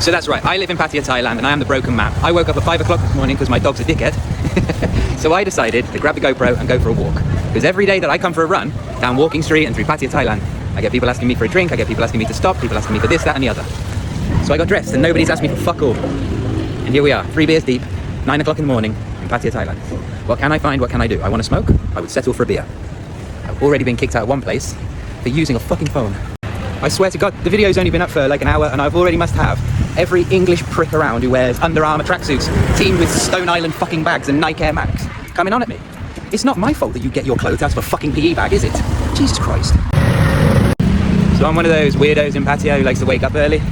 So that's right, I live in Pattaya, Thailand, and I am the broken man. I woke up at 5 o'clock this morning because my dog's a dickhead. So I decided to grab the GoPro and go for a walk. Because every day that I come for a run down Walking Street and through Pattaya, Thailand, I get people asking me for a drink, I get people asking me to stop, people asking me for this, that and the other. So I got dressed and nobody's asked me for fuck all. And here we are, 3 beers deep, 9 o'clock in the morning in Pattaya, Thailand. What can I find, what can I do? I want to smoke, I would settle for a beer. I've already been kicked out of one place for using a fucking phone. I swear to God, the video's only been up for like an hour and I've already must have every English prick around who wears Under Armour tracksuits, teamed with Stone Island fucking bags and Nike Air Max, coming on at me. It's not my fault that you get your clothes out of a fucking PE bag, is it? Jesus Christ. So I'm one of those weirdos in Pattaya who likes to wake up early.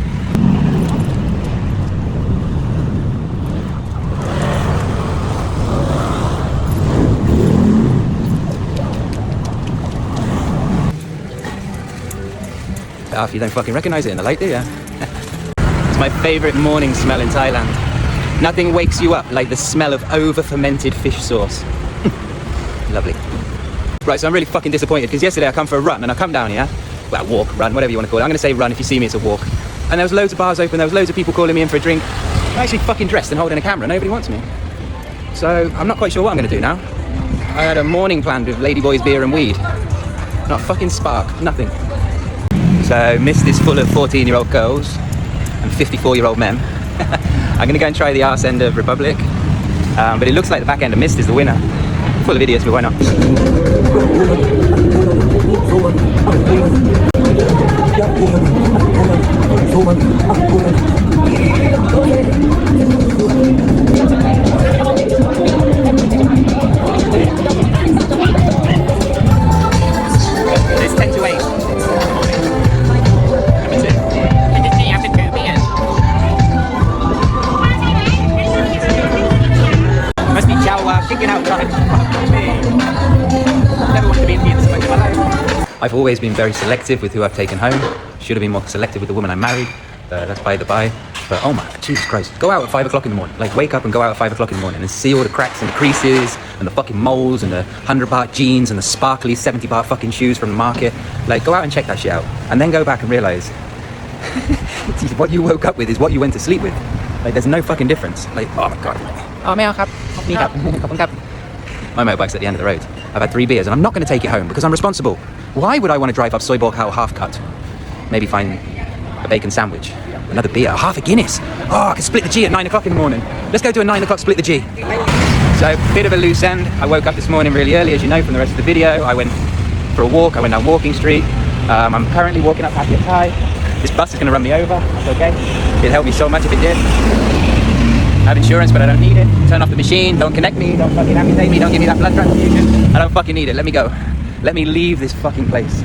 If you don't fucking recognise it in the light, do you? It's my favourite morning smell in Thailand. Nothing wakes you up like the smell of over-fermented fish sauce. Lovely. Right, so I'm really fucking disappointed because yesterday I come for a run and I come down here, well, walk, run, whatever you want to call it. I'm going to say run, if you see me it's a walk. And there was loads of bars open, there was loads of people calling me in for a drink. I'm actually fucking dressed and holding a camera, nobody wants me. So I'm not quite sure what I'm going to do now. I had a morning planned with Ladyboys beer and weed. Not a fucking spark, nothing. So Mist is full of 14-year-old girls and 54-year-old men. I'm going to go and try the arse end of Republic, but it looks like the back end of Mist is the winner. Full of idiots, but why not? It's 10 to 8. Must be Jawa kicking out time. Never wanted to be in the smoke in my life. I've always been very selective with who I've taken home. Should have been more selective with the woman I married. That's by the by. But oh my, Jesus Christ. Go out at 5 o'clock in the morning. Like wake up and go out at 5 o'clock in the morning and see all the cracks and the creases and the fucking moles and the 100-baht jeans and the sparkly 70-baht fucking shoes from the market. Like go out and check that shit out. And then go back and realise what you woke up with is what you went to sleep with. Like there's no fucking difference. Like, oh my God. Oh, my motorbike's at the end of the road. I've had 3 beers and I'm not going to take it home because I'm responsible. Why would I want to drive up Soy Bok half cut? Maybe find a bacon sandwich, another beer, half a Guinness. Oh, I can split the G at 9 o'clock in the morning. Let's go do a 9 o'clock split the G. So, bit of a loose end. I woke up this morning really early, as you know from the rest of the video. I went for a walk. I went down Walking Street. I'm currently walking up Pattaya Thai. This bus is going to run me over. That's okay. It'd help me so much if it did. I have insurance, but I don't need it. Turn off the machine, don't connect me, don't fucking amputate me, don't give me that blood transfusion. I don't fucking need it, let me go. Let me leave this fucking place.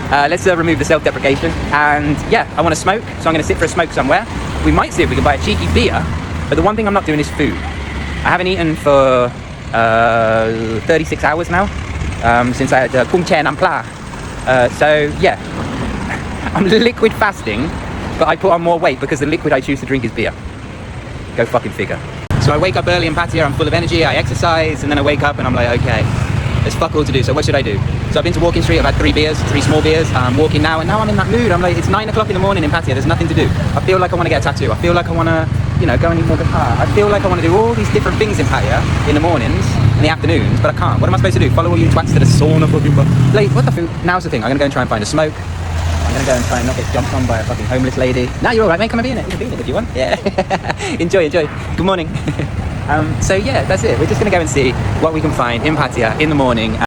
Let's remove the self-deprecation. And yeah, I want to smoke, so I'm going to sit for a smoke somewhere. We might see if we can buy a cheeky beer, but the one thing I'm not doing is food. I haven't eaten for 36 hours now, since I had Kung Chen Ampla. So yeah, I'm liquid fasting, but I put on more weight because the liquid I choose to drink is beer. Go fucking figure. So I wake up early in Pattaya, I'm full of energy, I exercise, and then I wake up and I'm like, okay, there's fuck all to do, so what should I do? So I've been to Walking Street, I've had 3 beers, 3 small beers, I'm walking now, and now I'm in that mood. I'm like, it's 9 o'clock in the morning in Pattaya, there's nothing to do. I feel like I want to get a tattoo, I feel like I want to, you know, go and eat more guitar. I feel like I want to do all these different things in Pattaya in the mornings, in the afternoons, but I can't. What am I supposed to do? Follow all you twats to the sauna fucking bar? Like, what the fuck? Now's the thing, I'm going to go and try and find a smoke. I'm going to go and try and not get jumped on by a fucking homeless lady. No, you're alright, mate. Come and be in it. You can be in it if you want. Yeah. Enjoy. Good morning. So yeah, that's it. We're just going to go and see what we can find in Pattaya in the morning.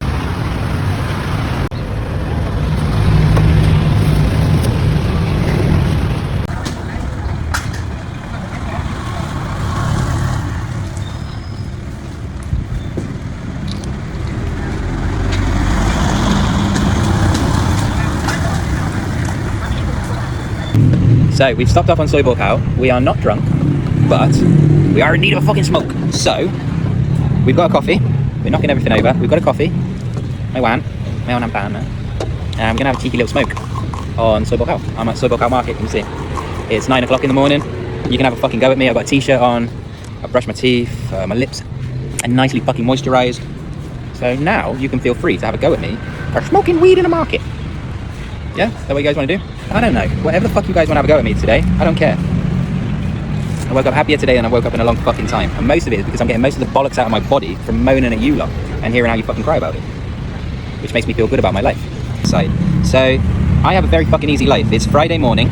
So we've stopped off on Soy Bok. We are not drunk, but we are in need of a fucking smoke. So we've got a coffee. We're knocking everything over. We've got a coffee. My wan. And I'm gonna have a cheeky little smoke on Soy Bok. I'm at Soy Bok market. You can see it's 9 o'clock in the morning. You can have a fucking go at me. I've got a t-shirt on. I've brushed my teeth, my lips, and nicely fucking moisturised. So now you can feel free to have a go at me for smoking weed in a market. Yeah? Is that what you guys want to do? I don't know. Whatever the fuck you guys want to have a go at me today, I don't care. I woke up happier today than I woke up in a long fucking time. And most of it is because I'm getting most of the bollocks out of my body from moaning at you lot and hearing how you fucking cry about it. Which makes me feel good about my life. So I have a very fucking easy life. It's Friday morning.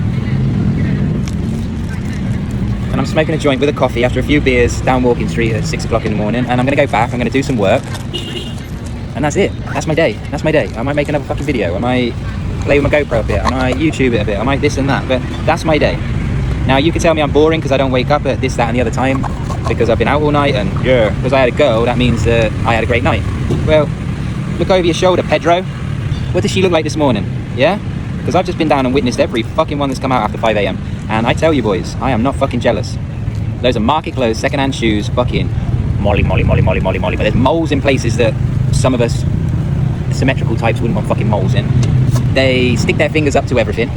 And I'm smoking a joint with a coffee after a few beers down Walking Street at 6 o'clock in the morning. And I'm going to go back. I'm going to do some work. And that's it. That's my day. That's my day. I might make another fucking video. I might play with my GoPro a bit. I might YouTube it a bit. I might this and that. But that's my day. Now, you can tell me I'm boring because I don't wake up at this, that and the other time. Because I've been out all night. And yeah, because I had a girl, that means that I had a great night. Well, look over your shoulder, Pedro. What does she look like this morning? Yeah? Because I've just been down and witnessed every fucking one that's come out after 5 a.m. And I tell you boys, I am not fucking jealous. Those are market clothes, second-hand shoes, fucking molly. But there's moles in places that some of us symmetrical types wouldn't want fucking moles in. They stick their fingers up to everything.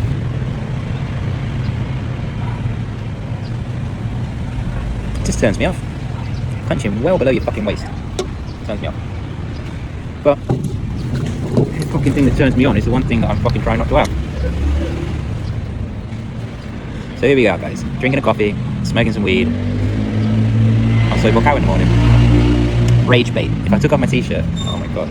It just turns me off. Punching well below your fucking waist. Turns me off. But the fucking thing that turns me on is the one thing that I'm fucking trying not to have. So here we go, guys. Drinking a coffee, smoking some weed. I'll sober out in the morning. Rage bait. If I took off my t-shirt, oh my god.